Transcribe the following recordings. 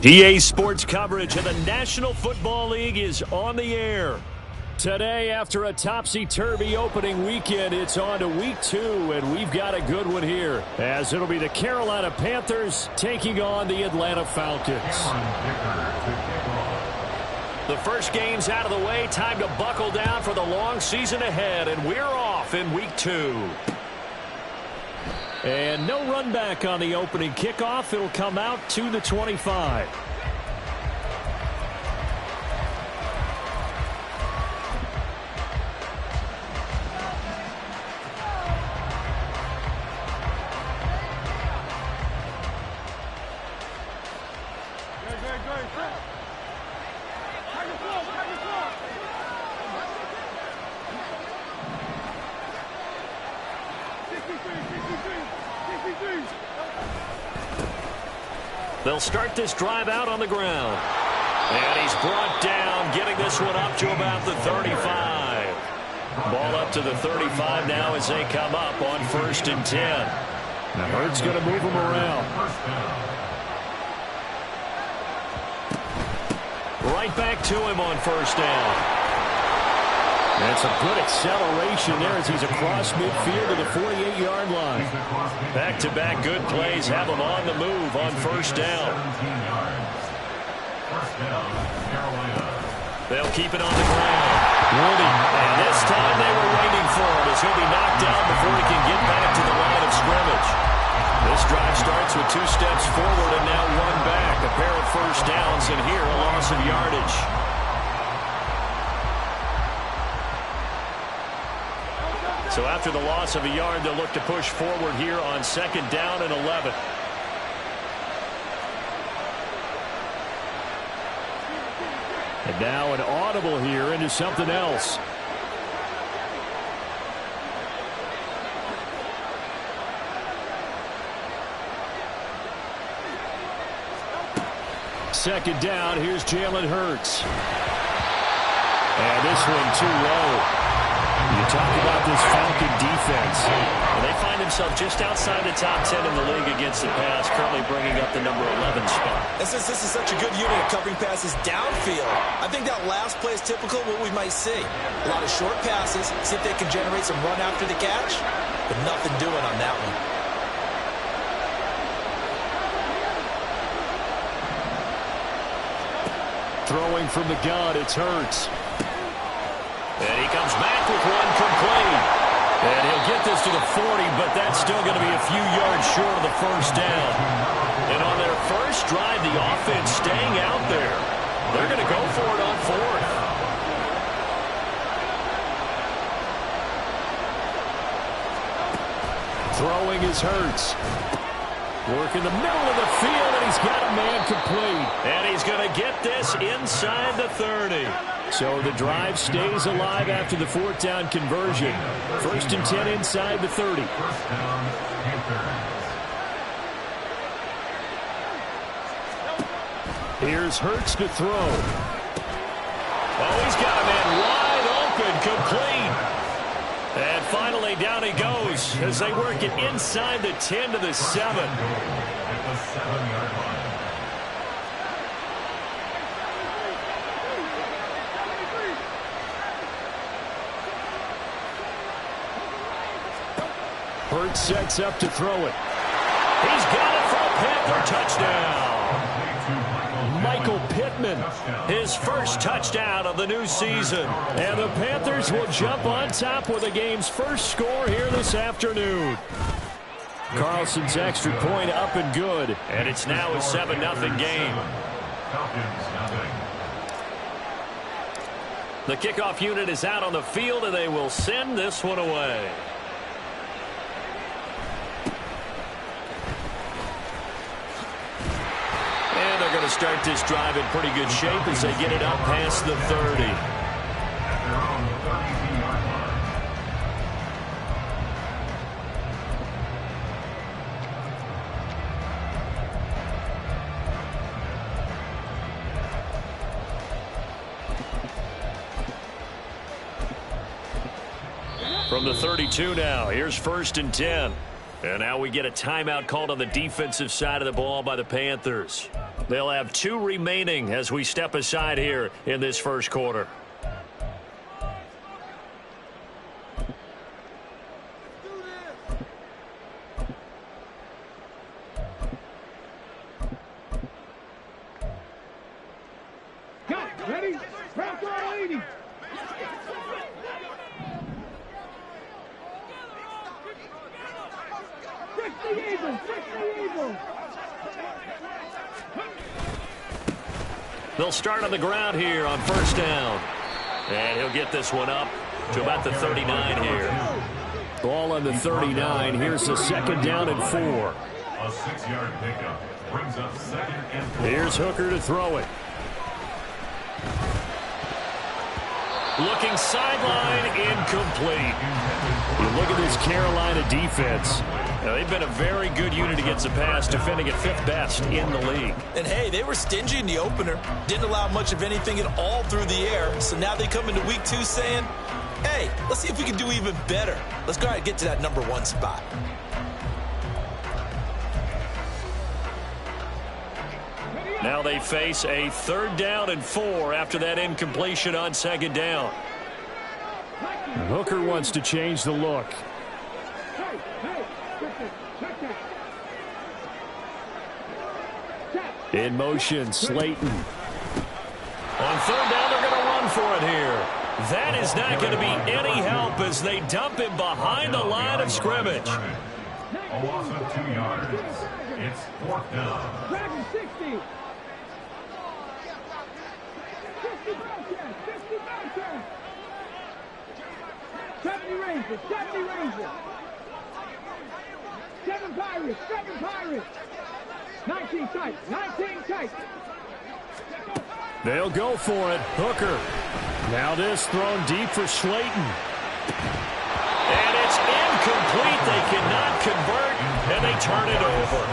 PA Sports coverage of the National Football League is on the air. Today, after a topsy-turvy opening weekend, it's on to week 2, and we've got a good one here, as it'll be the Carolina Panthers taking on the Atlanta Falcons. The first game's out of the way. Time to buckle down for the long season ahead, and we're off in week 2. And no run back on the opening kickoff. It'll come out to the 25. They'll start this drive out on the ground. And he's brought down, getting this one up to about the 35. Ball up to the 35 now as they come up on 1st and 10. Now Hurts going to move him around. Right back to him on 1st down. And some good acceleration there as he's across midfield to the 48-yard line. Back-to-back good plays have him on the move on 1st down. They'll keep it on the ground. Woody, and this time they were waiting for him as he'll be knocked down before he can get back to the line of scrimmage. This drive starts with 2 steps forward and now 1 back. A pair of 1st downs, and here a loss of yardage. So after the loss of a yard, they'll look to push forward here on 2nd down and 11. And now an audible here into something else. Second down, here's Jalen Hurts. And this one too low. You talk about this Falcon defense. Well, they find themselves just outside the top 10 in the league against the pass, currently bringing up the number 11 spot. And since this is such a good unit of covering passes downfield, I think that last play is typical of what we might see. A lot of short passes, see if they can generate some run after the catch, but nothing doing on that one. Throwing from the gun, it's Hurts. And he comes back with one complete. And he'll get this to the 40, but that's still going to be a few yards short of the 1st down. And on their first drive, the offense staying out there. They're going to go for it on 4th. Throwing is Hurts. Working the middle of the field, and he's got a man complete. And he's going to get this inside the 30. So the drive stays alive after the 4th down conversion. 1st and 10 inside the 30. Here's Hurts to throw. Oh, he's got a man wide open, complete. And finally down he goes as they work it inside the 10 to the 7. At the 7-yard line. Hurts sets up to throw it. He's got it for a Panther touchdown. Michael Pittman, his first touchdown of the new season. And the Panthers will jump on top with the game's first score here this afternoon. Carlson's extra point up and good. And it's now a 7-0 game. The kickoff unit is out on the field, and they will send this one away. Going to start this drive in pretty good shape as they get it up past the 30. From the 32 now, here's 1st and 10. And now we get a timeout called on the defensive side of the ball by the Panthers. They'll have 2 remaining as we step aside here in this first quarter. Ready? Crack on 80. Fix the eagle. Fix the eagle. They'll start on the ground here on first down. And he'll get this one up to about the 39 here. Ball on the 39. Here's the second down and 4. A 6-yard pickup brings up second and 4. Here's Hooker to throw it. Looking sideline, incomplete. You look at this Carolina defense. Now, they've been a very good unit against the pass, defending at 5th best in the league. And, hey, they were stingy in the opener. Didn't allow much of anything at all through the air. So now they come into week 2 saying, hey, let's see if we can do even better. Let's go ahead and get to that number 1 spot. Now they face a 3rd down and 4 after that incompletion on 2nd down. Hooker wants to change the look. In motion, Slayton. On 3rd down, they're going to run for it here. That is not going to be any help as they dump him behind the line of scrimmage. A loss of 2 yards. It's 4th down. Dragon 60. 50 Bellcat. 50 Bellcat. 70 Rangers. 70 Rangers. 7 Pirates. 7 Pirates. 19 tight. 19 tight. They'll go for it. Hooker. Now this thrown deep for Slayton. And it's incomplete. They cannot convert, and they turn it over.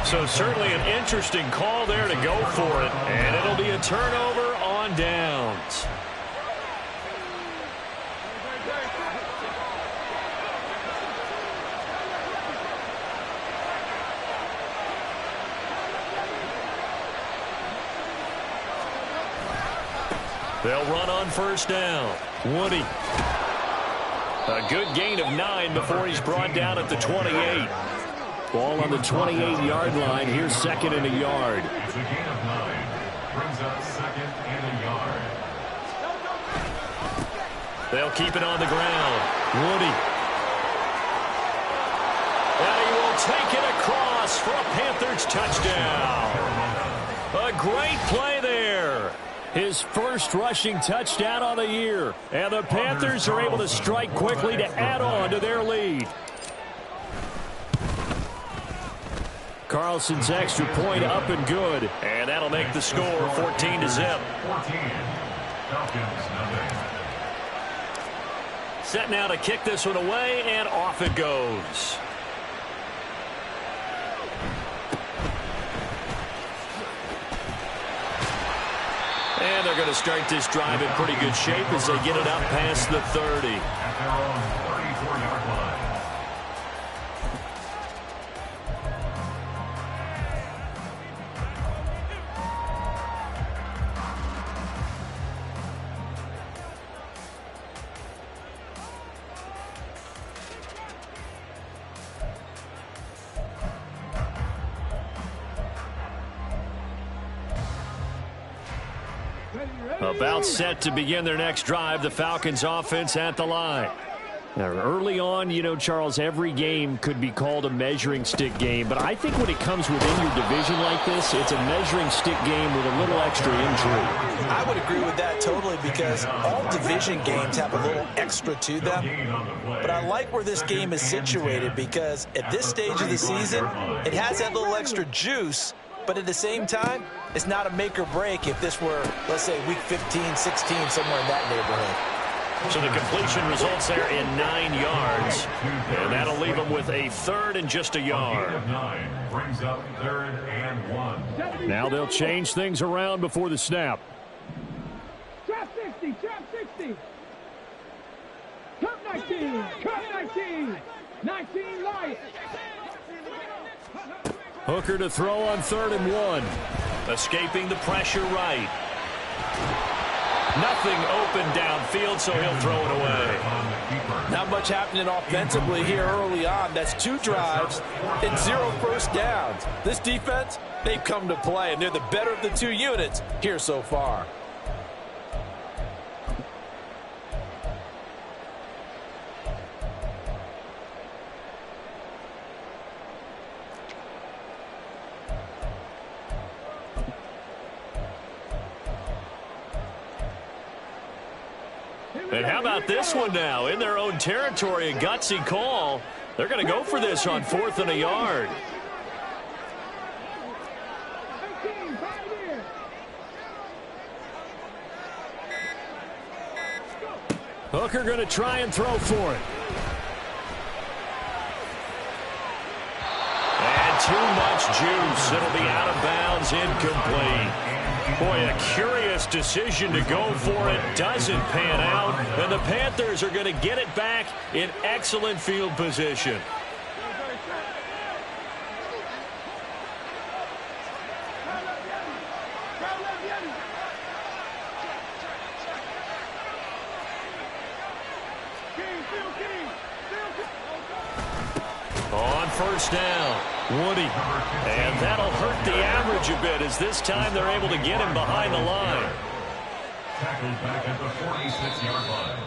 So certainly an interesting call there to go for it, and it'll be a turnover on downs. They'll run on first down. Woody. A good gain of 9 before he's brought down at the 28. Ball on the 28-yard line. Here's 2nd and a yard. It's a gain of 9. Brings up 2nd and a yard. They'll keep it on the ground. Woody. And he will take it across for a Panthers touchdown. A great play there. His first rushing touchdown on the year. And the Panthers are able to strike quickly to add on to their lead. Carlson's extra point up and good. And that'll make the score 14-0. 14. Falcons nothing. Set now to kick this one away, and off it goes. And they're going to start this drive in pretty good shape as they get it up past the 30. At their own 34-yard line. About set to begin their next drive, the Falcons offense at the line. Now, early on, you know, Charles, every game could be called a measuring stick game, but I think when it comes within your division like this, it's a measuring stick game with a little extra intrigue. I would agree with that totally because all division games have a little extra to them. But I like where this game is situated because at this stage of the season, it has that little extra juice, but at the same time, it's not a make or break if this were, let's say, week 15, 16, somewhere in that neighborhood. So the completion results there in 9 yards, and that'll leave them with a 3rd and just a yard. Brings up 3rd and 1. Now they'll change things around before the snap. Trap 60, trap 60. Cut 19, cut 19. 19 light. Hooker to throw on 3rd and 1. Escaping the pressure right. Nothing open downfield, so he'll throw it away. Not much happening offensively here early on. That's 2 drives and 0 first downs. This defense, they've come to play, and they're the better of the 2 units here so far. And how about this one now? In their own territory, a gutsy call. They're going to go for this on 4th and a yard. Hooker going to try and throw for it. And too much juice. It'll be out of bounds, incomplete. Boy, a curious decision to go for it. Doesn't pan out. And the Panthers are going to get it back in excellent field position. On first down, Woody. And that'll hurt the average a bit as this time they're able to get him behind the line. Tackled back at the 46-yard line.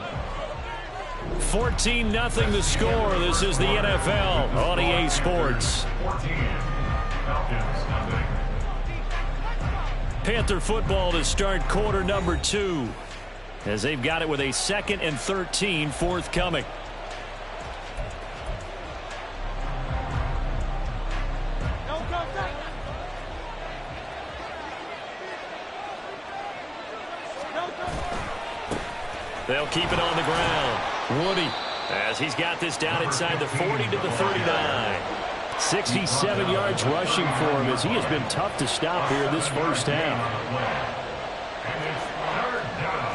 14-0 the score. This is the NFL on EA Sports. 14. Falcons, nothing. Panther football to start quarter number 2 as they've got it with a 2nd and 13 forthcoming. They'll keep it on the ground. Woody, as he's got this down inside the 40 to the 39. 67 yards rushing for him as he has been tough to stop here this first half. And it's 3rd down.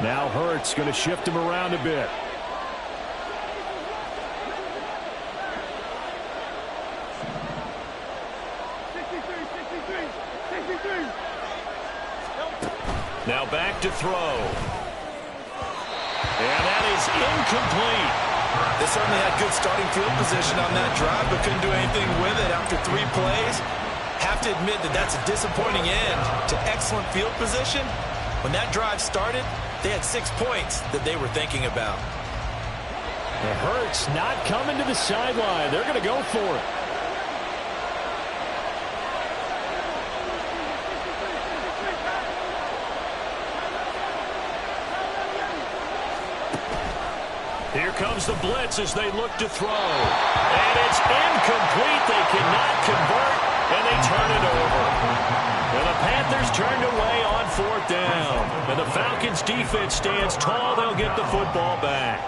Now Hurts going to shift him around a bit. Now back to throw. And that is incomplete. They certainly had good starting field position on that drive, but couldn't do anything with it after 3 plays. Have to admit that that's a disappointing end to excellent field position. When that drive started, they had 6 points that they were thinking about. And Hurts not coming to the sideline. They're going to go for it. Here comes the blitz as they look to throw. And it's incomplete. They cannot convert, and they turn it over. And the Panthers turned away on 4th down. And the Falcons' defense stands tall. They'll get the football back.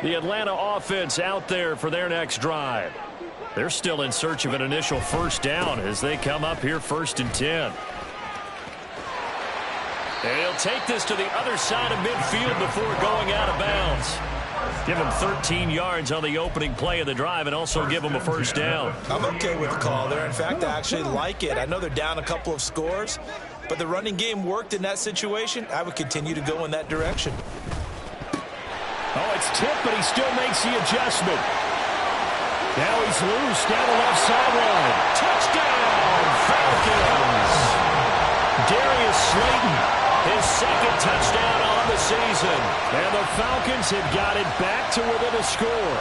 The Atlanta offense out there for their next drive. They're still in search of an initial first down as they come up here 1st and 10. And he'll take this to the other side of midfield before going out of bounds. Give him 13 yards on the opening play of the drive and also give him a first down. I'm okay with the call there. In fact, I actually like it. I know they're down a couple of scores, but the running game worked in that situation. I would continue to go in that direction. Oh, it's tipped, but he still makes the adjustment. Now he's loose down the left sideline. Touchdown, Falcons! Darius Slayton. His 2nd touchdown on the season. And the Falcons have got it back to within a score.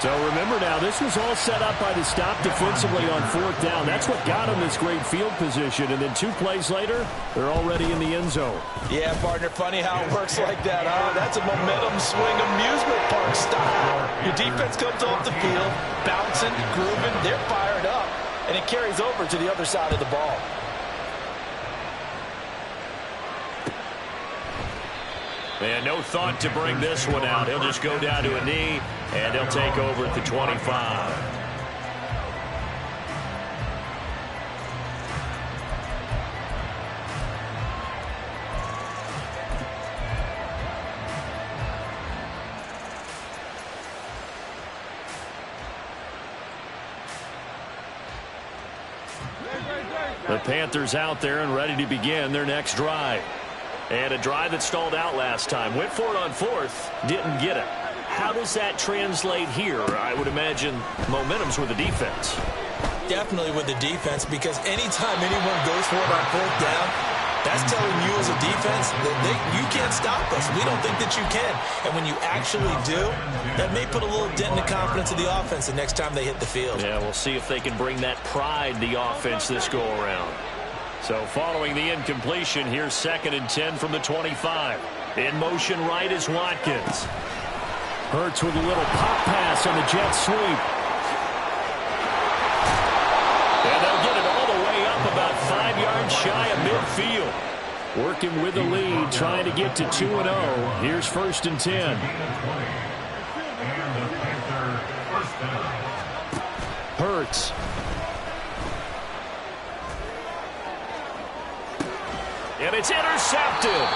So remember now, this was all set up by the stop defensively on 4th down. That's what got them this great field position. And then 2 plays later, they're already in the end zone. Yeah, partner, funny how it works like that, huh? That's a momentum swing amusement park style. Your defense comes off the field, bouncing, grooving, they're fired up, and it carries over to the other side of the ball. And no thought to bring this one out. He'll just go down to a knee, and he'll take over at the 25. The Panthers out there and ready to begin their next drive. And a drive that stalled out last time. Went for it on fourth, didn't get it. How does that translate here? I would imagine momentum's with the defense. Definitely with the defense, because anytime anyone goes for it on fourth down, that's telling you as a defense that you can't stop us. We don't think that you can. And when you actually do, that may put a little dent in the confidence of the offense the next time they hit the field. Yeah, we'll see if they can bring that pride to the offense this go-around. So following the incompletion, here's 2nd and 10 from the 25. In motion right is Watkins. Hurts with a little pop pass on the jet sweep. And they'll get it all the way up about 5 yards shy of midfield. Working with the lead, trying to get to 2-0. Here's 1st and 10. Hurts. And it's intercepted.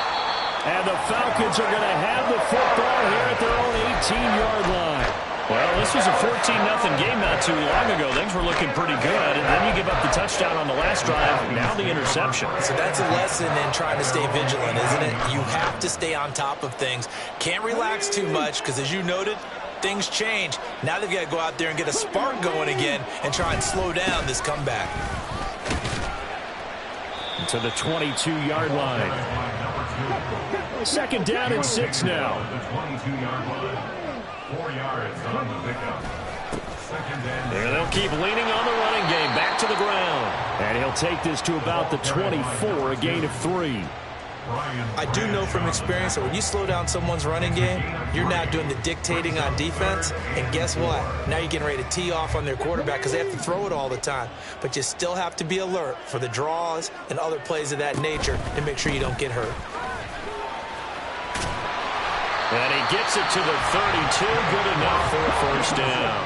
And the Falcons are going to have the football here at their own 18-yard line. Well, this was a 14-0 game not too long ago. Things were looking pretty good, and then you give up the touchdown on the last drive. Now the interception. So that's a lesson in trying to stay vigilant, isn't it? You have to stay on top of things. Can't relax too much because, as you noted, things change. Now they've got to go out there and get a spark going again and try and slow down this comeback. To the 22-yard line. 2nd down and 6 now. 4 yards on the pickup. 2nd and And they'll keep leaning on the running game. Back to the ground. And he'll take this to about the 24, a gain of 3. I do know from experience that when you slow down someone's running game, you're now doing the dictating on defense. And guess what? Now you're getting ready to tee off on their quarterback because they have to throw it all the time. But you still have to be alert for the draws and other plays of that nature to make sure you don't get hurt. And he gets it to the 32. Good enough for a 1st down.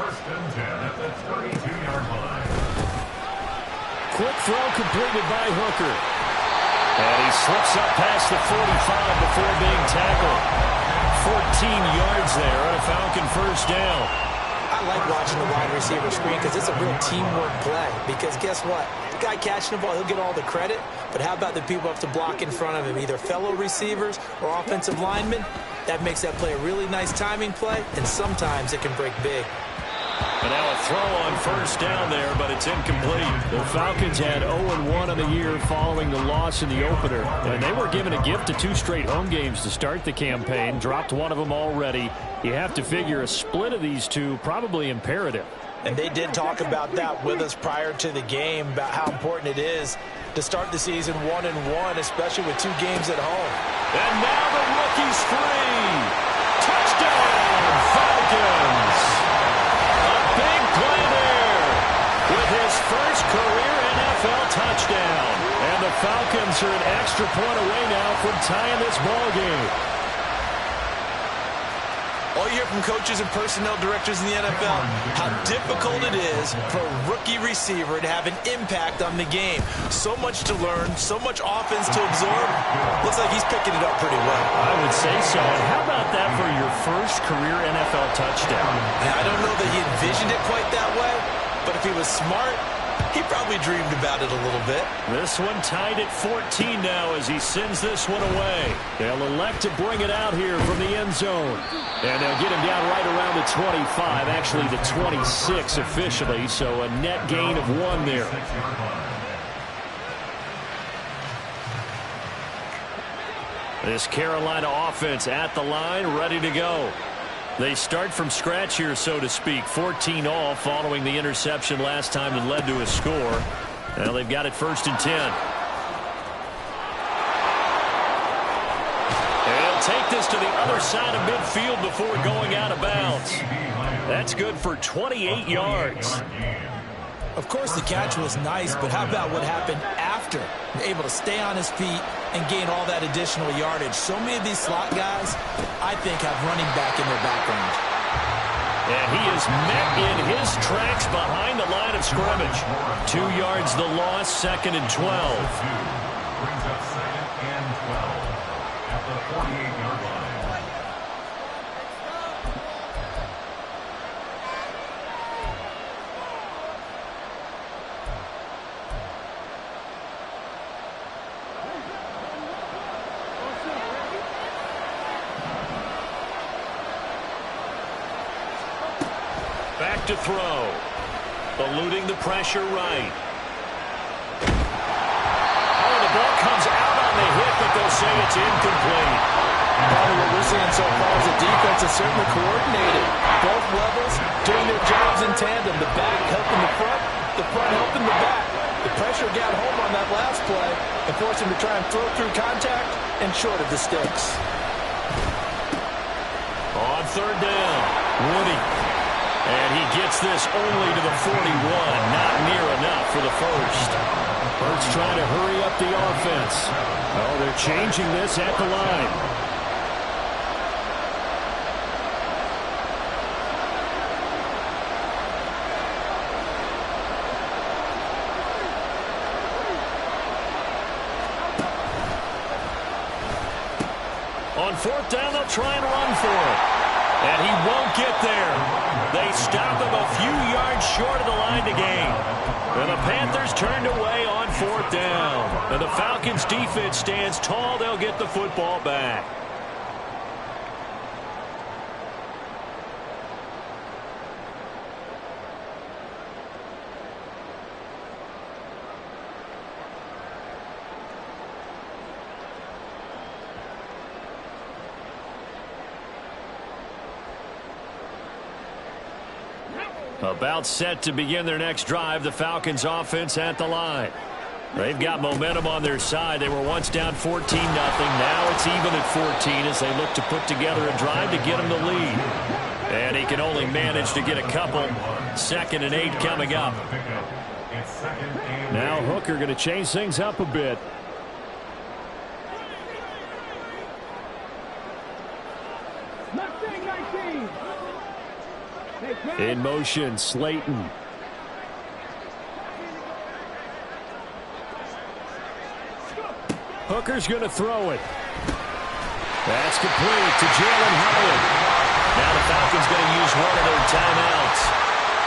1st and 10 at the 32-yard line. Quick throw completed by Hooker. And he slips up past the 45 before being tackled. 14 yards there on a Falcon 1st down. I like watching the wide receiver screen because it's a real teamwork play. Because guess what? The guy catching the ball, he'll get all the credit. But how about the people who have to block in front of him, either fellow receivers or offensive linemen? That makes that play a really nice timing play, and sometimes it can break big. And now a throw on 1st down there, but it's incomplete. The Falcons had 0-1 on the year following the loss in the opener. And they were given a gift of 2 straight home games to start the campaign. Dropped one of them already. You have to figure a split of these two probably imperative. And they did talk about that with us prior to the game, about how important it is to start the season 1-1, especially with 2 games at home. And now the rookie's free. Touchdown, Falcons. Big play there with his first career NFL touchdown. And the Falcons are an extra point away now from tying this ball game. All you hear from coaches and personnel directors in the NFL, how difficult it is for a rookie receiver to have an impact on the game. So much to learn, so much offense to absorb. Looks like he's picking it up pretty well. I would say so. And how about that for your first career NFL touchdown? Now, I don't know that he envisioned it quite that way, but if he was smart, he probably dreamed about it a little bit. This one tied at 14 now as he sends this one away. They'll elect to bring it out here from the end zone. And they'll get him down right around the 25, actually the 26 officially, so a net gain of 1 there. This Carolina offense at the line, ready to go. They start from scratch here, so to speak. 14 all following the interception last time that led to a score. Now they've got it 1st and 10. And they'll take this to the other side of midfield before going out of bounds. That's good for 28 yards. Of course, the catch was nice, but how about what happened after? Able to stay on his feet and gain all that additional yardage. So many of these slot guys, I think, have running back in their background. And he is met in his tracks behind the line of scrimmage. 2 yards the loss, 2nd and 12. Brings up 2nd and 12 at the 48-yard line. back to throw. Eluding the pressure right. Oh, the ball comes out on the hit, but they'll say it's incomplete. Part of what we're seeing so far is the defense is certainly coordinated. Both levels doing their jobs in tandem. The back helping the front helping the back. The pressure got home on that last play and forced him to try and throw through contact and short of the sticks. On third down, Woody. And he gets this only to the 41. Not near enough for the first. Hurts trying to hurry up the offense. Oh, they're changing this at the line. On fourth down, they'll try and run for it. And he won't get there. They stop him a few yards short of the line to gain. And the Panthers turned away on fourth down. And the Falcons' defense stands tall. They'll get the football back. About set to begin their next drive, the Falcons offense at the line. They've got momentum on their side. They were once down 14-0. Now it's even at 14 as they look to put together a drive to get them the lead. And he can only manage to get a couple. 2nd and 8 coming up. Now Hooker going to change things up a bit. In motion, Slayton. Hooker's going to throw it. That's complete to Jalen Hurts. Now the Falcons going to use one of their timeouts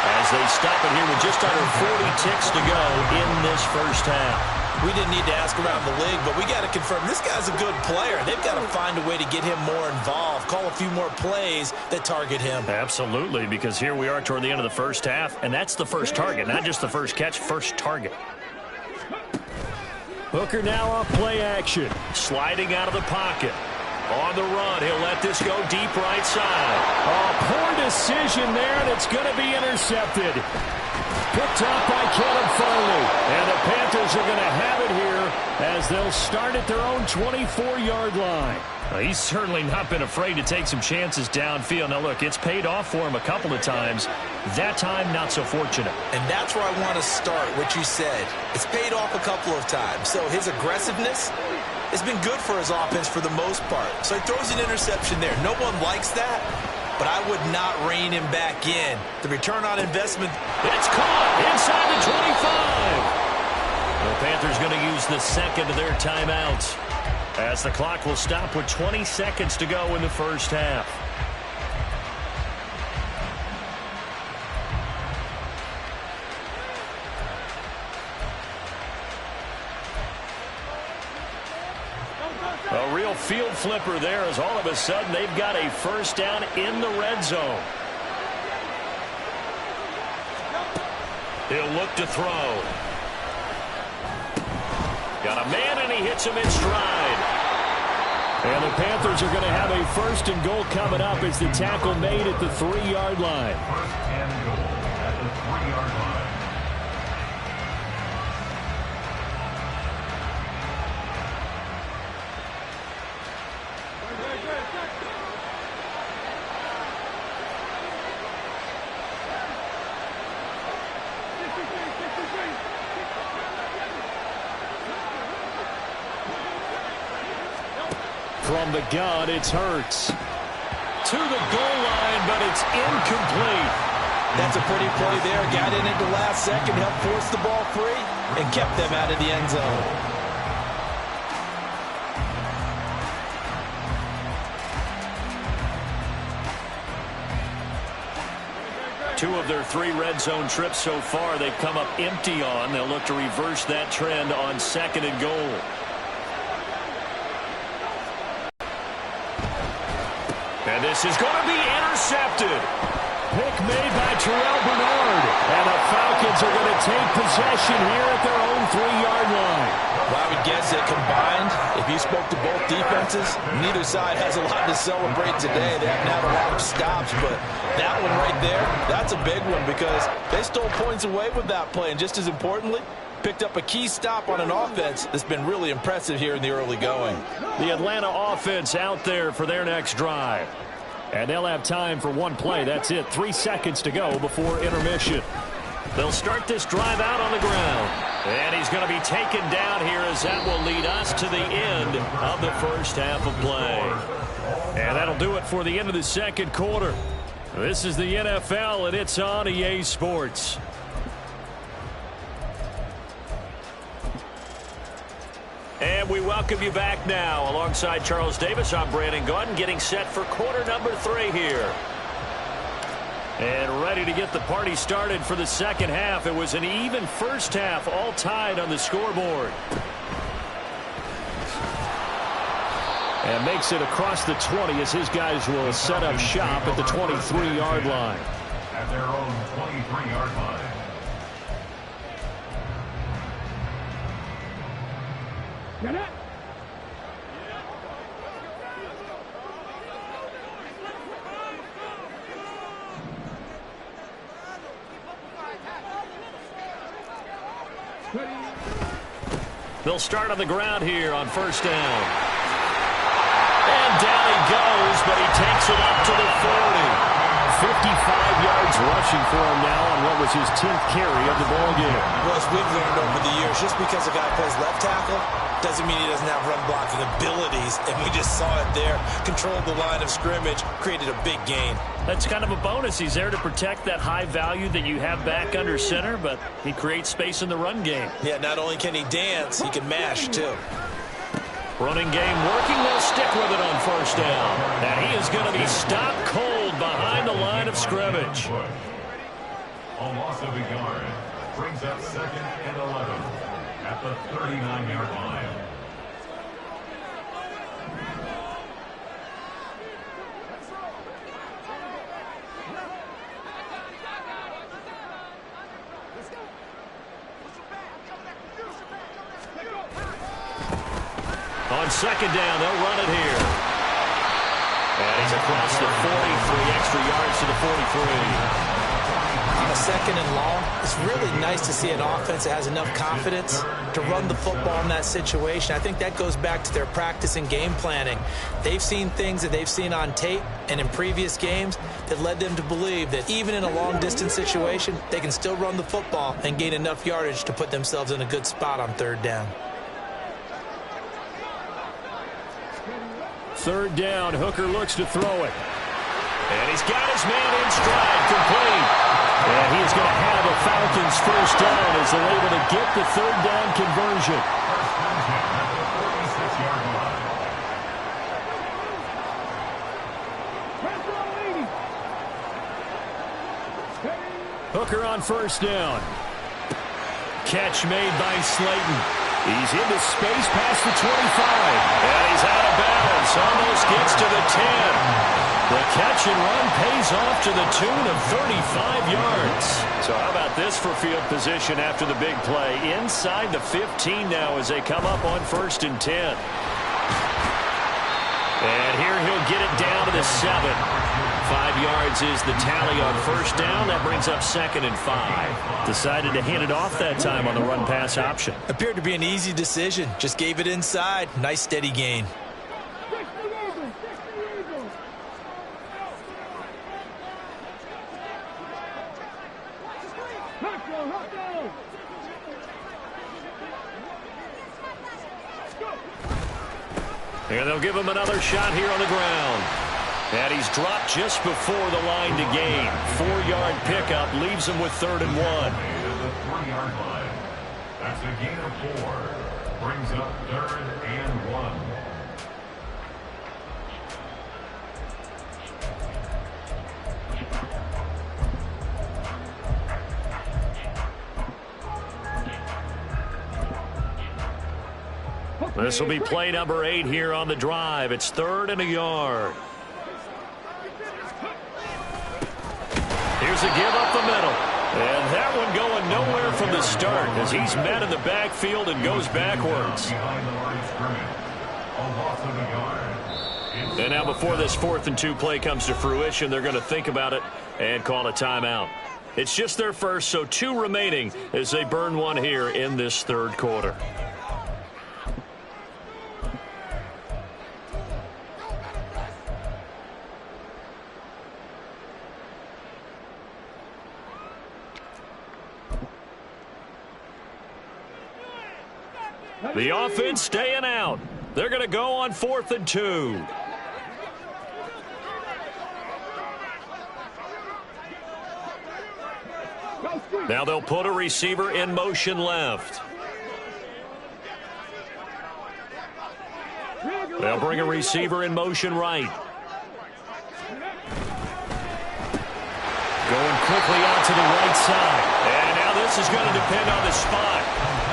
as they stop it here with just under 40 ticks to go in this first half. We didn't need to ask around the league, but we got to confirm this guy's a good player. They've got to find a way to get him more involved, call a few more plays that target him. Absolutely, because here we are toward the end of the first half, and that's the first target, not just the first catch, first target. Hooker now off play action, sliding out of the pocket. On the run, he'll let this go deep right side. Oh, poor decision there, and it's going to be intercepted. Picked up by Caleb Farley. And the Panthers are going to have it here as they'll start at their own 24-yard line. Well, he's certainly not been afraid to take some chances downfield. Now, look, it's paid off for him a couple of times. That time, not so fortunate. And that's where I want to start, what you said. It's paid off a couple of times. So his aggressiveness has been good for his offense for the most part. So he throws an interception there. No one likes that, but I would not rein him back in. The return on investment. It's caught inside the 25. The Panthers going to use the second of their timeouts as the clock will stop with 20 seconds to go in the first half. A real field flipper there as all of a sudden they've got a first down in the red zone. He'll look to throw. Got a man and he hits him in stride. And the Panthers are going to have a first and goal coming up as the tackle made at the 3-yard line. First and goal at the 3-yard line. From the gun, it's Hurts. To the goal line, but it's incomplete. That's a pretty play there. Got in at the last second, helped force the ball free, and kept them out of the end zone. Two of their 3 red zone trips so far they've come up empty on. They'll look to reverse that trend on 2nd and goal. And this is going to be intercepted. pick made by Terrell Bernard. And the Falcons are going to take possession here at their own 3-yard line. Well, I would guess that combined, if you spoke to both defenses, neither side has a lot to celebrate today. They haven't had a lot of stops, but that one right there, that's a big one because they stole points away with that play. And just as importantly, picked up a key stop on an offense that's been really impressive here in the early going. The Atlanta offense out there for their next drive. And they'll have time for one play. That's it. 3 seconds to go before intermission. They'll start this drive out on the ground. And he's going to be taken down here as that will lead us to the end of the first half of play. And that'll do it for the end of the second quarter. This is the NFL, and it's on EA Sports. And we welcome you back now. Alongside Charles Davis, I'm Brandon Gaudin, getting set for quarter number 3 here. And ready to get the party started for the second half. It was an even first half, all tied on the scoreboard. And makes it across the 20 as his guys will set up shop at the 23-yard line. At their own 23-yard line. Get it. They'll start on the ground here on first down. And down he goes, but he takes it up to the 40. 55 yards rushing for him now on what was his 10th carry of the ballgame. Well, as we've learned over the years, just because a guy plays left tackle doesn't mean he doesn't have run blocking abilities. And we just saw it there. Controlled the line of scrimmage, created a big gain. That's kind of a bonus. He's there to protect that high value that you have back under center, but he creates space in the run game. Yeah, not only can he dance, he can mash, too. Running game working. They'll stick with it on first down. And he is going to be stopped cold behind the line of scrimmage. A loss of a yard brings up 2nd and 11 at the 39-yard line. On second down, they'll run it here. And he's across the 40, 3 extra yards to the 43. On a second and long, it's really nice to see an offense that has enough confidence to run the football in that situation. I think that goes back to their practice and game planning. They've seen things that they've seen on tape and in previous games that led them to believe that even in a long-distance situation, they can still run the football and gain enough yardage to put themselves in a good spot on third down. Third down, Hooker looks to throw it. And he's got his man in stride, complete. And he is going to have a Falcons first down as they're able to get the third down conversion. Hooker on first down. Catch made by Slayton. He's into space past the 25. And he's out of bounds. Almost gets to the 10. The catch and run pays off to the tune of 35 yards. So how about this for field position after the big play? Inside the 15 now as they come up on 1st and 10. And here he'll get it down to the 7. 5 yards is the tally on first down. That brings up 2nd and 5. Decided to hand it off that time on the run-pass option. Appeared to be an easy decision. Just gave it inside. Nice steady gain. And they'll give him another shot here on the ground. And he's dropped just before the line to gain. 4-yard pickup leaves him with 3rd and 1. The 3-yard line. That's a gain of 4. Brings up 3rd and 1. This will be play number 8 here on the drive. It's 3rd and a yard. Here's a give up the middle. And that one going nowhere from the start as he's met in the backfield and goes backwards. And now before this 4th and 2 play comes to fruition, they're going to think about it and call a timeout. It's just their first, so 2 remaining as they burn one here in this 3rd quarter. The offense staying out. They're going to go on 4th and 2. Now they'll put a receiver in motion left. They'll bring a receiver in motion right. Going quickly out to the right side. And now this is going to depend on the spot.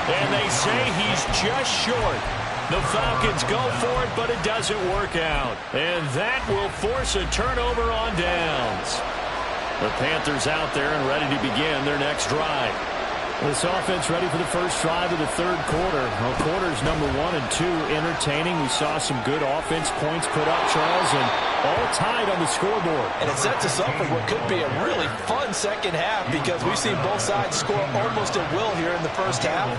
And they say he's just short. The Falcons go for it, but it doesn't work out. And that will force a turnover on downs. The Panthers out there and ready to begin their next drive. This offense ready for the first drive of the 3rd quarter. Well, quarters number 1 and 2 entertaining. We saw some good offense points put up, Charles, and all tied on the scoreboard. And it sets us up for what could be a really fun second half because we've seen both sides score almost at will here in the first half.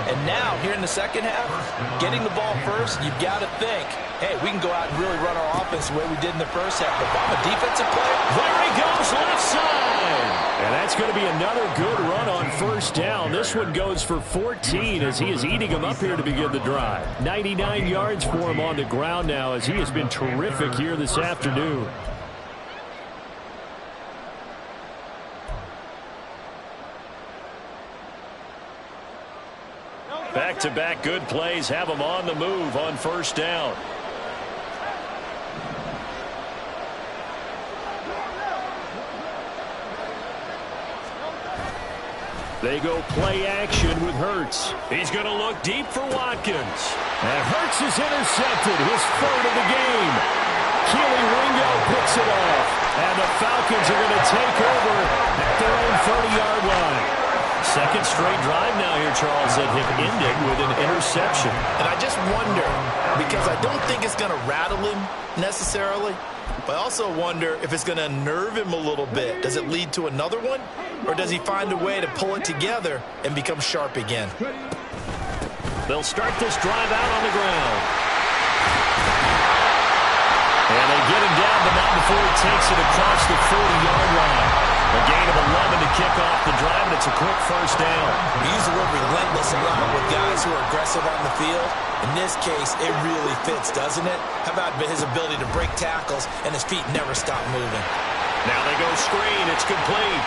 And now, here in the second half, getting the ball first, you've got to think, hey, we can go out and really run our offense the way we did in the first half. But if I'm a defensive player, there he goes, left side. And that's going to be another good run on first down. This one goes for 14 as he is eating him up here to begin the drive. 99 yards for him on the ground now as he has been terrific here this afternoon. Back-to-back good plays have him on the move on first down. They go play action with Hurts. He's going to look deep for Watkins. And Hurts is intercepted, his 3rd of the game. Keely Ringo picks it off. And the Falcons are going to take over at their own 30-yard line. Second straight drive now here, Charles, that have ended with an interception. And I just wonder, because I don't think it's going to rattle him necessarily, but I also wonder if it's going to nerve him a little bit. Does it lead to another one? Or does he find a way to pull it together and become sharp again? They'll start this drive out on the ground. And they get him down, but not before he takes it across the 40-yard line. A gain of 11 to kick off the drive, and it's a quick first down. we use the word relentless a lot with guys who are aggressive on the field. In this case, it really fits, doesn't it? How about his ability to break tackles and his feet never stop moving? Now they go screen. It's complete.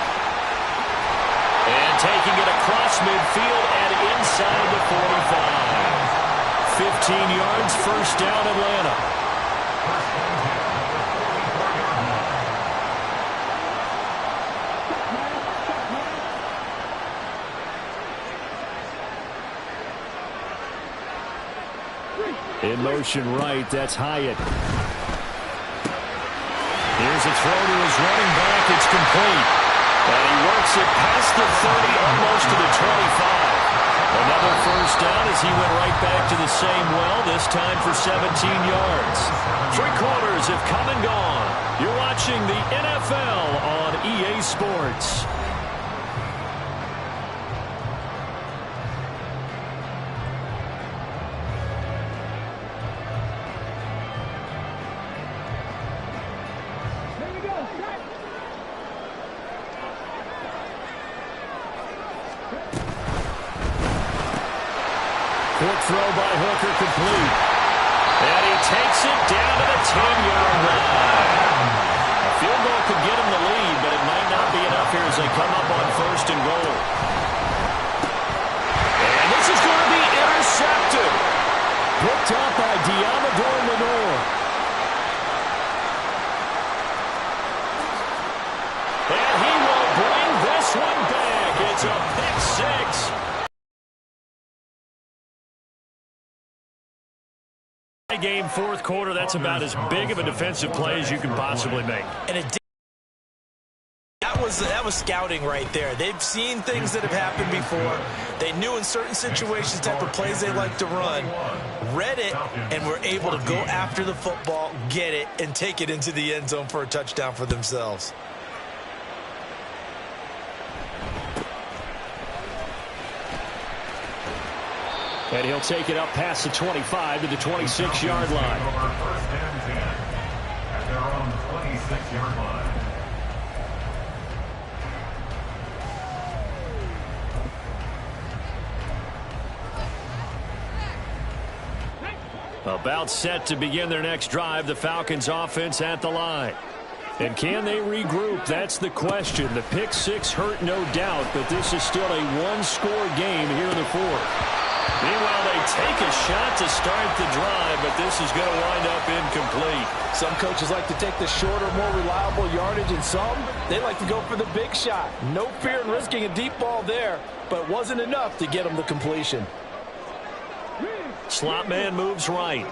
And taking it across midfield and inside the 45. 15 yards, first down, Atlanta. In motion right, that's Hyatt. Here's a throw to his running back. It's complete. And he works it past the 30, almost to the 25. Another first down as he went right back to the same well, this time for 17 yards. 3 quarters have come and gone. You're watching the NFL on EA Sports. Quick throw by Hooker, complete. And he takes it down to the 10-yard line. A field goal could get him the lead, but it might not be enough here as they come up on first and goal. And this is going to be intercepted. Picked up by Diamador Lenore. And he will bring this one back. It's a pick six. Game, fourth quarter, that's about as big of a defensive play as you can possibly make. And that was scouting right there. They've seen things that have happened before. They knew in certain situations the type of plays they like to run, read it, and were able to go after the football, get it, and take it into the end zone for a touchdown for themselves. And he'll take it up past the 25 to the 26-yard line. First and 10 at their own 26-yard line. About set to begin their next drive, the Falcons offense at the line. And can they regroup? That's the question. The pick six hurt, no doubt, but this is still a one-score game here in the fourth. Meanwhile, they take a shot to start the drive, but this is going to wind up incomplete. Some coaches like to take the shorter, more reliable yardage, and some, they like to go for the big shot. No fear in risking a deep ball there, but it wasn't enough to get them the completion. Slot man moves right.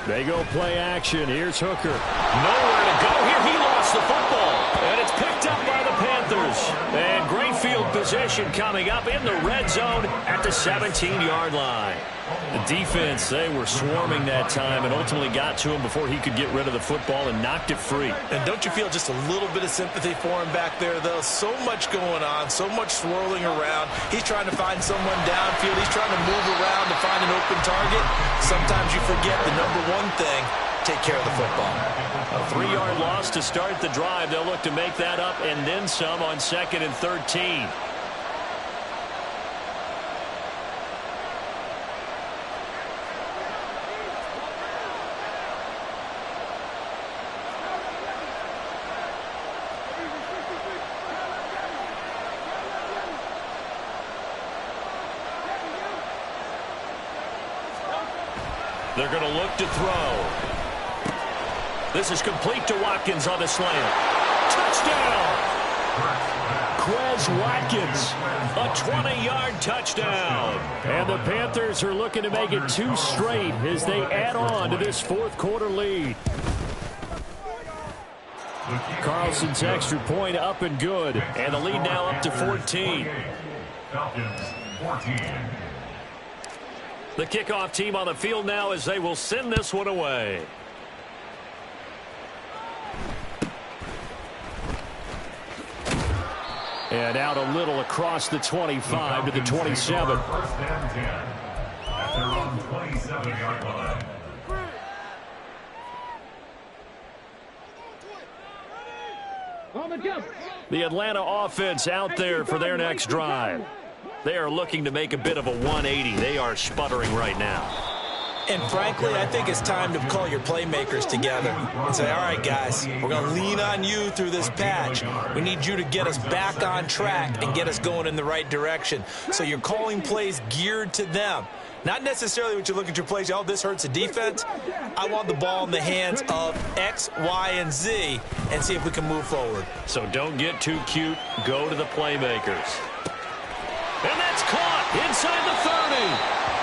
They go play action. Here's Hooker. Nowhere to go here. He lost the football. And it's picked up by the Panthers. And great field position coming up in the red zone at the 17-yard line. The defense, they were swarming that time and ultimately got to him before he could get rid of the football and knocked it free. And don't you feel just a little bit of sympathy for him back there, though? So much going on, so much swirling around. He's trying to find someone downfield. He's trying to move around to find an open target. Sometimes you forget the number one thing, take care of the football. A 3-yard loss to start the drive. They'll look to make that up and then some on 2nd and 13. They're going to look to throw. This is complete to Watkins on the slant. Touchdown! Quez Watkins, a 20-yard touchdown. And the Panthers are looking to make it 2 straight as they add on to this fourth-quarter lead. Carlson's extra point up and good. And the lead now up to 14. Falcons 14. The kickoff team on the field now as they will send this one away. And out a little across the 25 to the 27. First and 10 at their own 27-yard line. On the jump. The Atlanta offense out there for their next drive. They are looking to make a bit of a 180. They are sputtering right now. And frankly, I think it's time to call your playmakers together and say, all right, guys, we're going to lean on you through this patch. We need you to get us back on track and get us going in the right direction. So you're calling plays geared to them. Not necessarily when you look at your plays, oh, this hurts the defense. I want the ball in the hands of X, Y, and Z and see if we can move forward. So don't get too cute. Go to the playmakers. And that's caught inside the 30.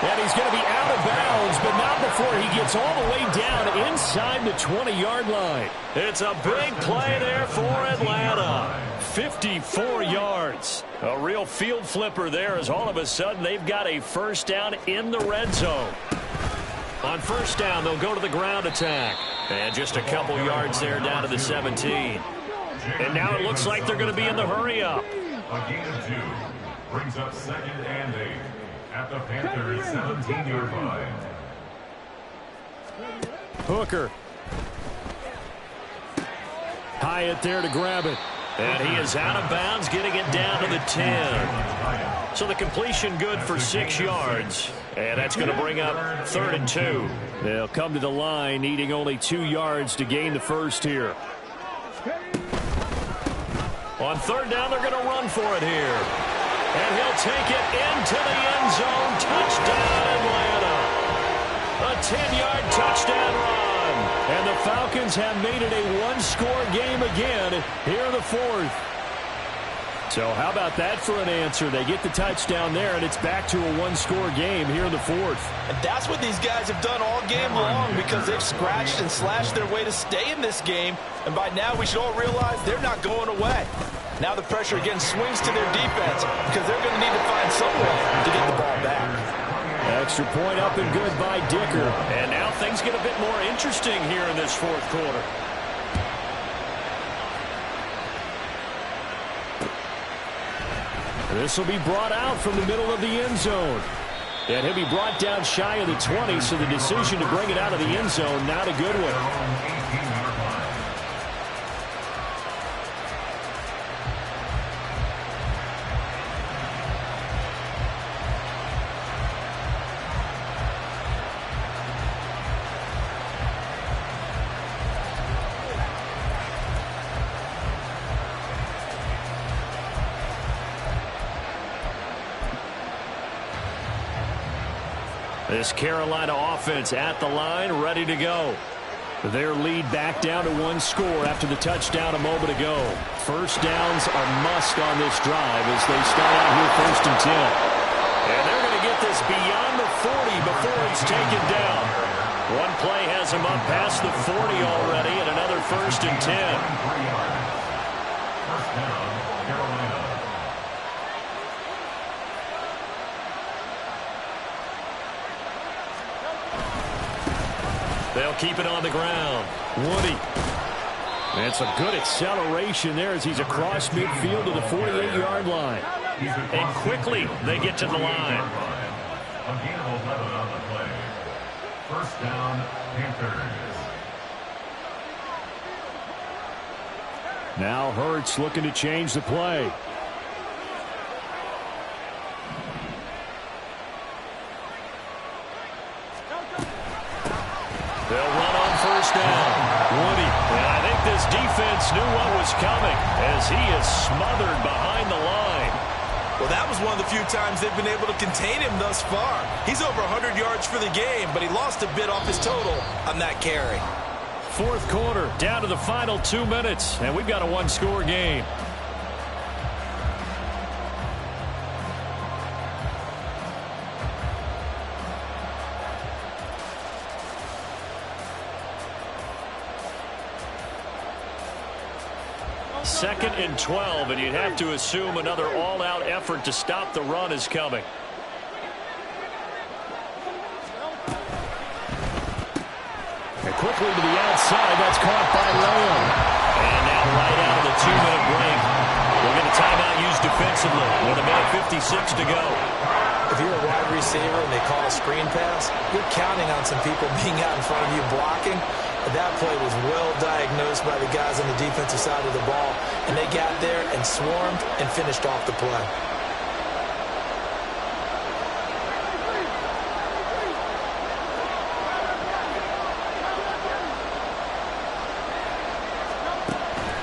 And he's going to be out of bounds, but not before he gets all the way down inside the 20-yard line. It's a big play there for Atlanta. 54 yards. A real field flipper there as all of a sudden they've got a first down in the red zone. On first down, they'll go to the ground attack. And just a couple yards there down to the 17. And now it looks like they're going to be in the hurry-up. A gain of 2 brings up 2nd and 8 at the Panthers' 17-yard line. Hooker. Hyatt there to grab it. And he is out of bounds, getting it down to the 10. So the completion good for 6 yards. And that's going to bring up 3rd and 2. They'll come to the line, needing only 2 yards to gain the first here. On 3rd down, they're going to run for it here. And he'll take it into the end zone. Touchdown, Atlanta. A 10-yard touchdown run. And the Falcons have made it a one-score game again here in the fourth. So how about that for an answer? They get the touchdown there, and it's back to a one-score game here in the fourth. And that's what these guys have done all game long because they've scratched and slashed their way to stay in this game. And by now, we should all realize they're not going away. Now the pressure again swings to their defense because they're going to need to find some way to get the ball back. Extra point up and good by Dicker. And now things get a bit more interesting here in this fourth quarter. This will be brought out from the middle of the end zone. And he'll be brought down shy of the 20, so the decision to bring it out of the end zone, not a good one. This Carolina offense at the line, ready to go. Their lead back down to one score after the touchdown a moment ago. First downs are must on this drive as they start out here 1st and 10. And they're going to get this beyond the 40 before it's taken down. One play has them up past the 40 already, and another 1st and 10. First down, Carolina. They'll keep it on the ground. Woody. And some good acceleration there as he's across midfield to the 48-yard line. And quickly they get to the line. A gain of 11 on the play. First down, Panthers. Now Hurts looking to change the play. They'll run on first down. Woody. And I think this defense knew what was coming as he is smothered behind the line. Well, that was one of the few times they've been able to contain him thus far. He's over 100 yards for the game, but he lost a bit off his total on that carry. Fourth quarter, down to the final 2 minutes, and we've got a one-score game. Second and 12, and you'd have to assume another all-out effort to stop the run is coming. And quickly to the outside, that's caught by Lamb. And now right out of the 2-minute break, we'll get a timeout used defensively with a minute 56 to go. If you're a wide receiver and they call a screen pass, you're counting on some people being out in front of you blocking. That play was well diagnosed by the guys on the defensive side of the ball, and they got there and swarmed and finished off the play.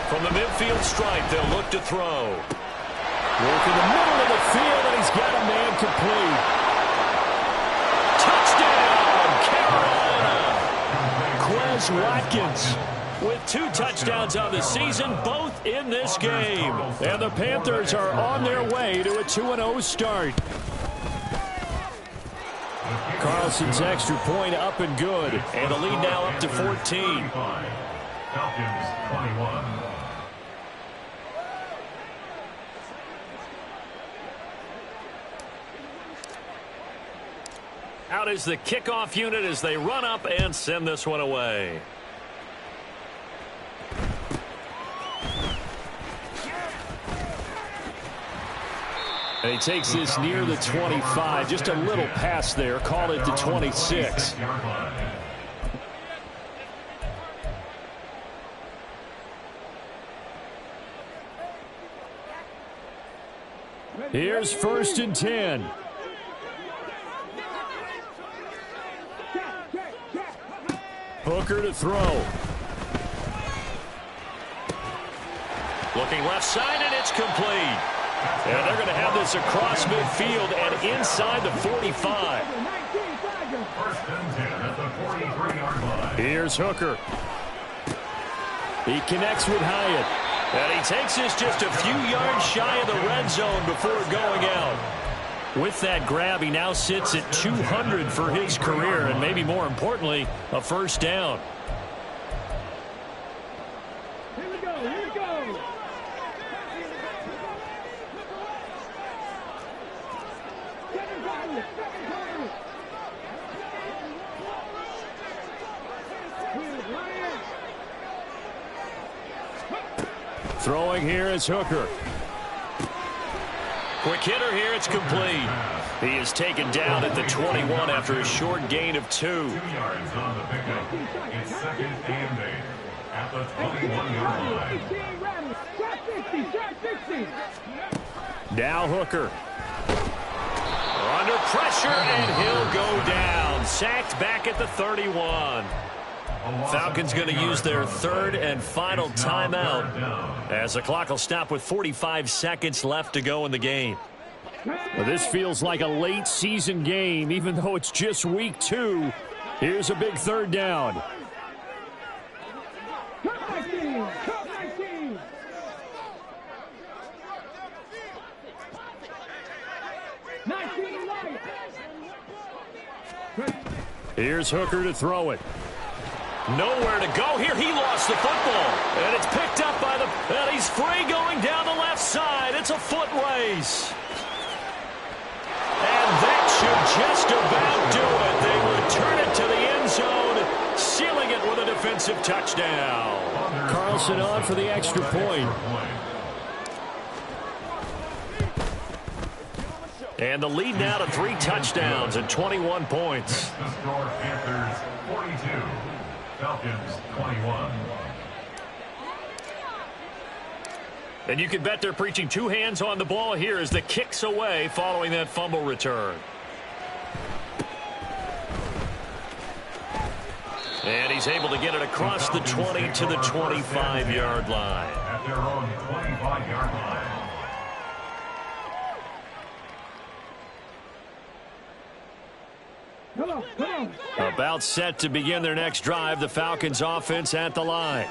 From the midfield stripe, they'll look to throw. Work in the middle of the field, and he's got a man complete. Touchdown, Carolina! Quez Watkins with 2 touchdowns on the season, both in this game. And the Panthers are on their way to a 2-0 start. Carlson's extra point up and good. And the lead now up to 14. Falcons 21. Out is the kickoff unit as they run up and send this one away. And he takes this near the 25. Just a little pass there. Call it the 26. Here's 1st and 10. Hooker to throw. Looking left side, and it's complete. And they're going to have this across midfield and inside the 45. First and 10 at the 43-yard line. Here's Hooker. He connects with Hyatt. And he takes this just a few yards shy of the red zone before going out. With that grab, he now sits at 200 for his career, and maybe more importantly, a first down. Here we go, here we go. Second target. Throwing here is Hooker. Quick hitter here, it's complete. He is taken down at the 21 after a short gain of 2. 2 yards on the pickup. It's second and 8 at the 21-yard line. Shot 60. Now Hooker. Under pressure, and he'll go down. Sacked back at the 31. Falcons going to use their third and final timeout as the clock will stop with 45 seconds left to go in the game. Well, this feels like a late season game, even though it's just week 2. Here's a big third down. Here's Hooker to throw it. Nowhere to go here. He lost the football. And it's picked up by and he's free going down the left side. It's a foot race. And that should just about do it. They return it to the end zone, sealing it with a defensive touchdown. Carlson on for the extra point. And the lead now to 3 touchdowns and 21 points. The score, Panthers 42, Falcons 21. And you can bet they're preaching 2 hands on the ball here as the kick's away following that fumble return. And he's able to get it across the 20 to the 25-yard line. At their own 25-yard line. About set to begin their next drive, the Falcons offense at the line.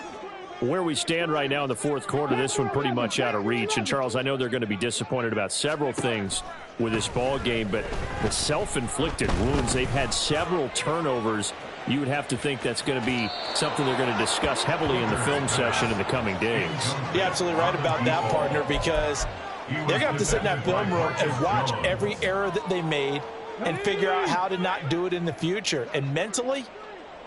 Where we stand right now in the fourth quarter, this one pretty much out of reach. And, Charles, I know they're going to be disappointed about several things with this ball game, but the self-inflicted wounds, they've had several turnovers. You would have to think that's going to be something they're going to discuss heavily in the film session in the coming days. You're absolutely right about that, partner, because they're going to have to sit in that film room and watch every error that they made and figure out how to not do it in the future. And mentally,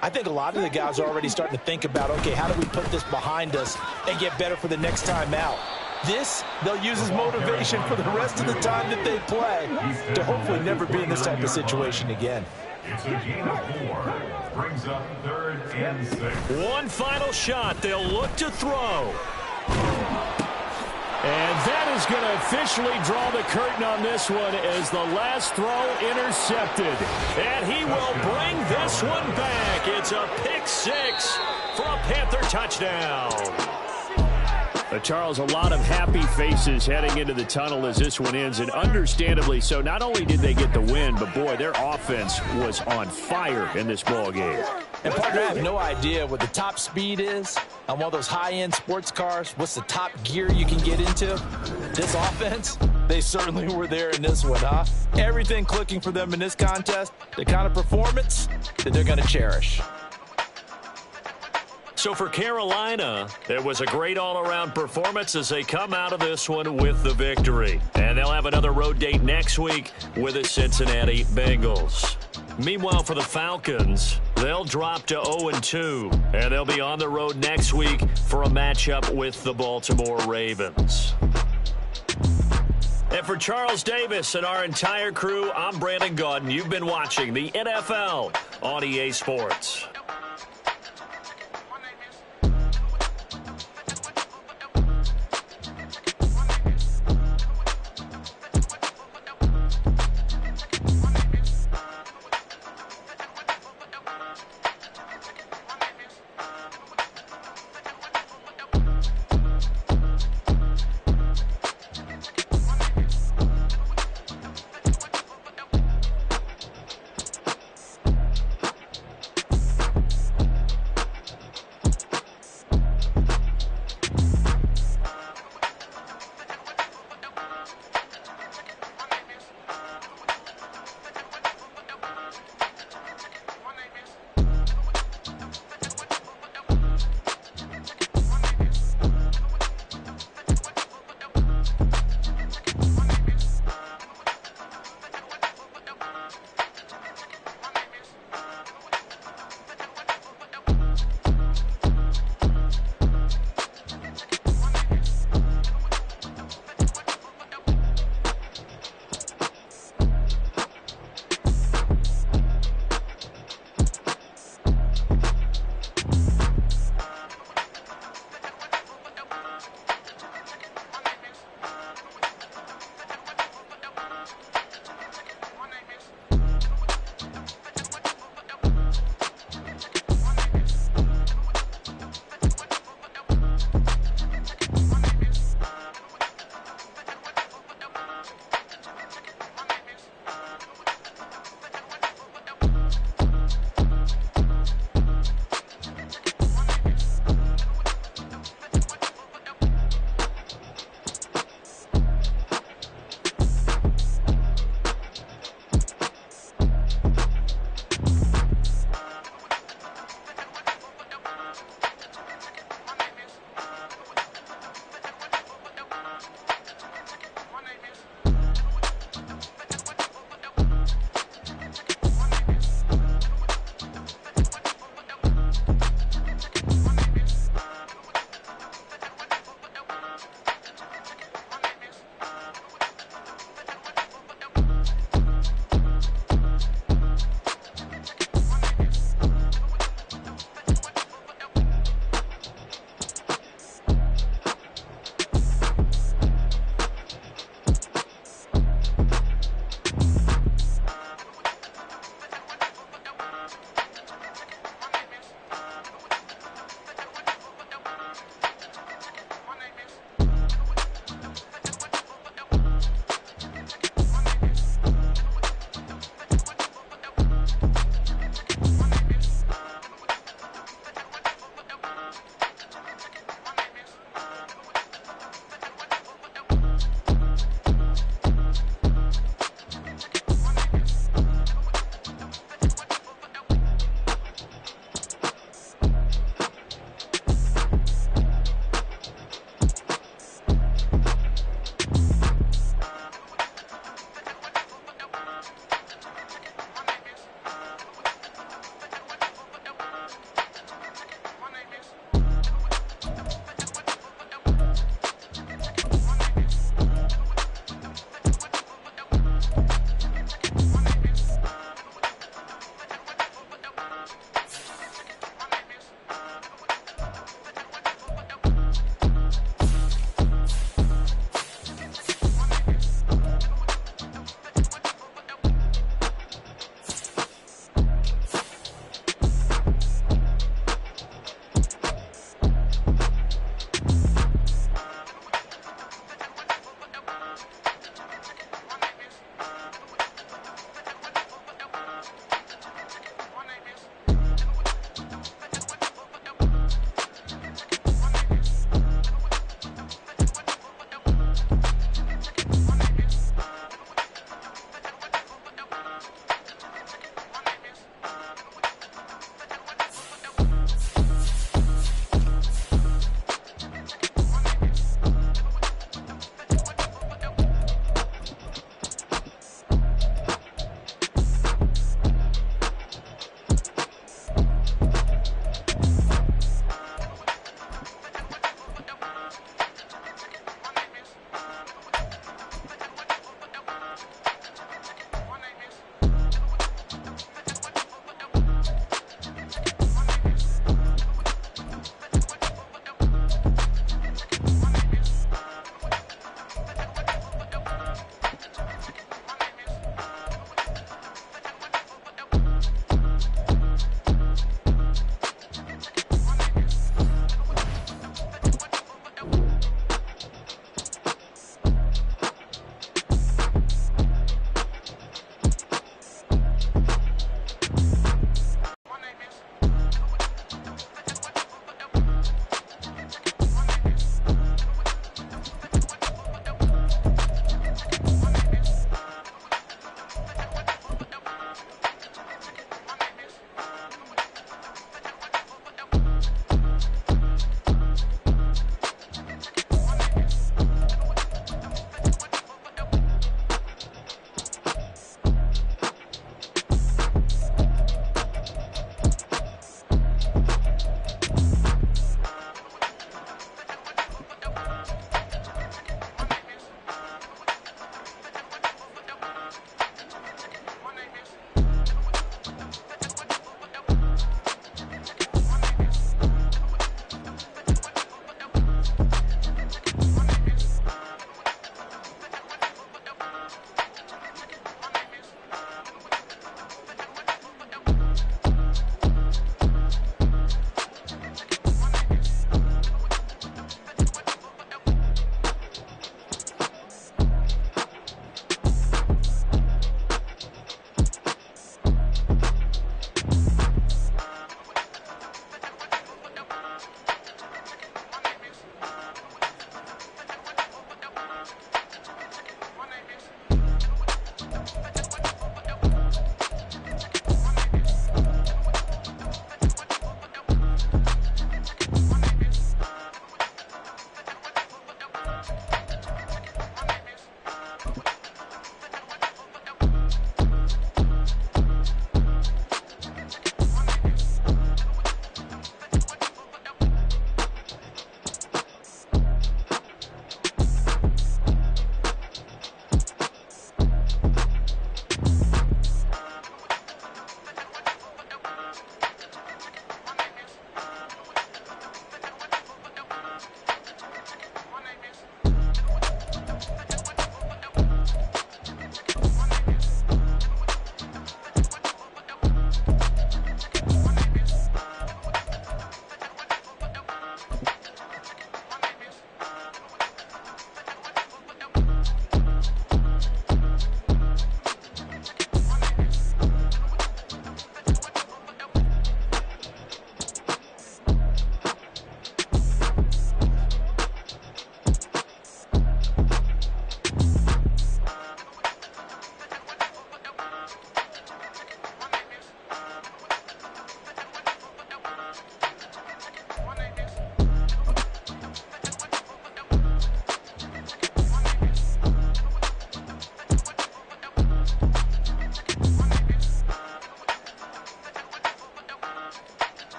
I think a lot of the guys are already starting to think about, okay, how do we put this behind us and get better for the next time out? This, they'll use as motivation for the rest of the time that they play to hopefully never be in this type of situation again. It's a gain of 4. Brings up 3rd and 6. One final shot. They'll look to throw. And that is going to officially draw the curtain on this one as the last throw intercepted. And he will bring this one back. It's a pick 6 for a Panther touchdown. Charles, a lot of happy faces heading into the tunnel as this one ends, and understandably so. Not only did they get the win, but, boy, their offense was on fire in this ball game. And, partner, I have no idea what the top speed is on one of those high-end sports cars. What's the top gear you can get into? This offense, they certainly were there in this one, huh? Everything clicking for them in this contest, the kind of performance that they're going to cherish. So for Carolina, it was a great all-around performance as they come out of this one with the victory. And they'll have another road date next week with the Cincinnati Bengals. Meanwhile, for the Falcons, they'll drop to 0-2, and they'll be on the road next week for a matchup with the Baltimore Ravens. And for Charles Davis and our entire crew, I'm Brandon Gaudin. You've been watching the NFL on EA Sports.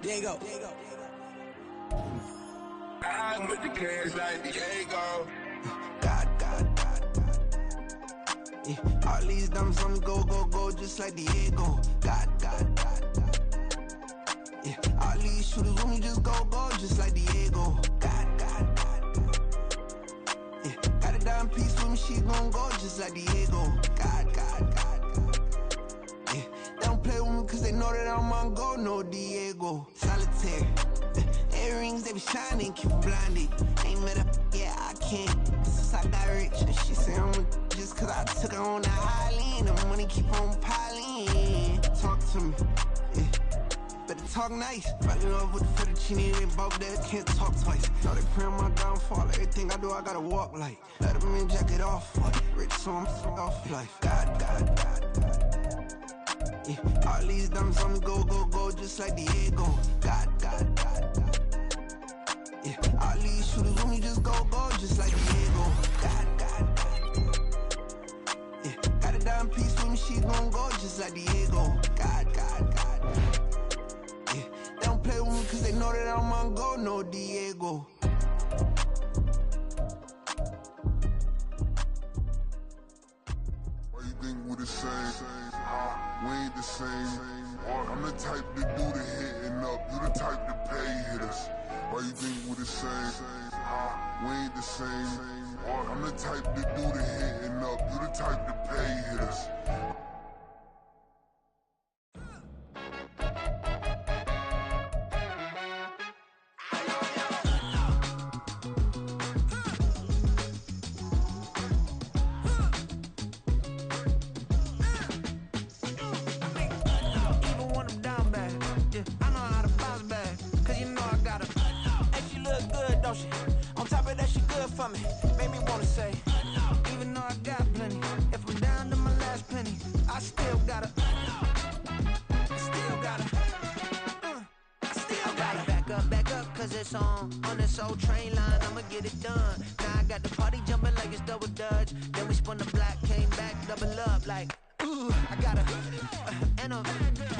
There you go. I'm with the cash like Diego. God. Yeah, all these diamonds on me go, just like Diego. God. Yeah, all these shooters with me just go, just like Diego. God. Yeah, got a dime piece with me, she gon' go just like Diego. God. Yeah, they don't play with me cause they know that I'm on go, no Diego. Solitaire. Earrings, they be shining, keep blinded. Ain't met up, yeah, I can't. Since I got rich, and she say I'm just cause I took her on the island. The money keep on piling. Talk to me, yeah. Better talk nice. Fucking up with the fettuccine, they both there, can't talk twice. Know they pray on my downfall, everything I do, I gotta walk like. Let them in, jacket off, rich, so I'm off life. God. Yeah, all these diamonds on me go, just like Diego. God. Yeah, all these shooters with me just go, just like Diego. God. Yeah, got a dime piece with me, she gon' go just like Diego. God. Yeah, they don't play with me cause they know that I'm on go, no Diego. Why you think we the same? We ain't the same. I'm the type to do the hitting up, you the type to pay hitters. Why you think we the same? We ain't the same. I'm the type to do the hitting up, you the type to pay hitters. On top of that, she for me, made me wanna say, even though I got plenty, if I'm down to my last penny, I still gotta, back up, cause it's on this old train line, I'ma get it done. Now I got the party jumping like it's double dutch. Then we spun the block, came back, double up like, ooh, I got her, and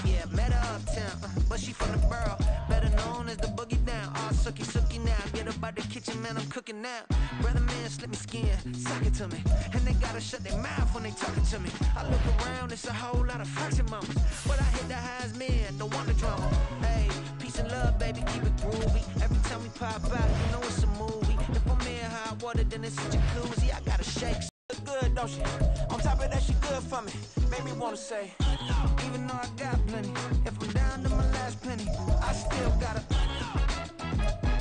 yeah, met her uptown, but she from the borough, better known as the boogie down. All sookie now, get up out the kitchen, man, I'm cooking now. Brother man, slip me skin, suck it to me, and they gotta shut their mouth when they talking to me. I look around, it's a whole lot of fraction mamas, but I hit the highs, man, don't want the drama. Hey, peace and love, baby, keep it groovy. Every time we pop out, you know it's a movie. If I'm in hot water, then it's a jacuzzi. I gotta shake. Good, don't she? On top of that, she good for me. Made me wanna say, even though I got plenty, if I'm down to my last penny, I still gotta,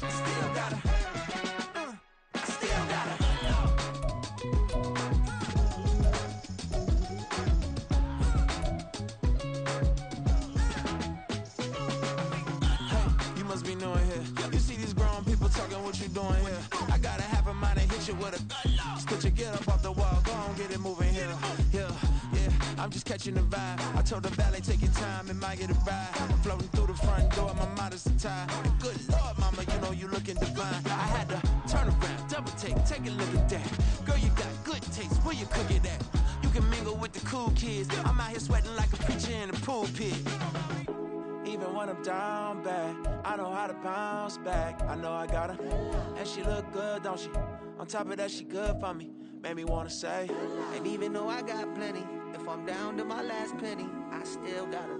still gotta. Must be knowing here. You see these grown people talking, what you doing here? I gotta have a mind to hit you with a Stitch you, get up off the wall, go on, get it moving here. Yeah, I'm just catching the vibe. I told the valet, take your time, it might get a ride. I'm floating through the front door, my modest attire. Good Lord, mama, you know you looking divine. I had to turn around, double take a look at that. Girl, you got good taste, where you cook it at? You can mingle with the cool kids. I'm out here sweating like a preacher in the pool pit. Even when I'm down bad, I know how to bounce back. I know I got her, and she look good, don't she? On top of that, she good for me. Made me wanna say, and even though I got plenty, if I'm down to my last penny, I still got her.